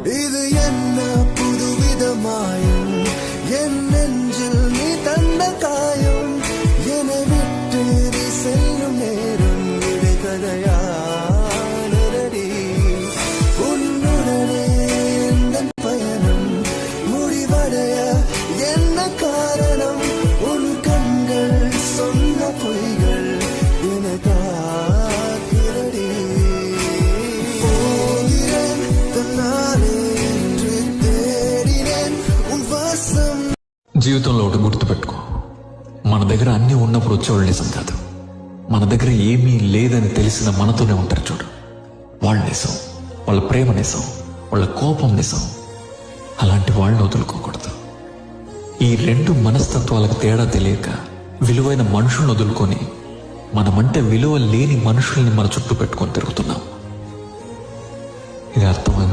இது என்ன புதுவிதமாயும் என் நெஞ்சில் நீ தந்த காயம் என விட்டு நீ செல்லும் நேரம் இடைக்கதையானடி உன்னுடனே எந்த பயணம் முடிவடைய என்ன காரணம் உன் கண்கள் சொன்ன பொய்கள் என காக்கிறடி போகிறேன் தன்னாலே என்று தேடினேன் உன் வாசம். జీవితంలో ఒకటి గుర్తుపెట్టుకో, మన దగ్గర అన్నీ ఉన్నప్పుడు వచ్చేవాళ్ళు నిజం కాదు. మన దగ్గర ఏమీ లేదని తెలిసిన మనతోనే ఉంటారు చూడు, వాళ్ళ నిజం. వాళ్ళ ప్రేమ నిజం, వాళ్ళ కోపం నిజం. అలాంటి వాళ్ళని వదులుకోకూడదు. ఈ రెండు మనస్తత్వాలకు తేడా తెలియక విలువైన మనుషులను వదులుకొని మనమంటే విలువ లేని మనుషుల్ని మన చుట్టూ పెట్టుకొని తిరుగుతున్నాం. ఇది అర్థమైంది.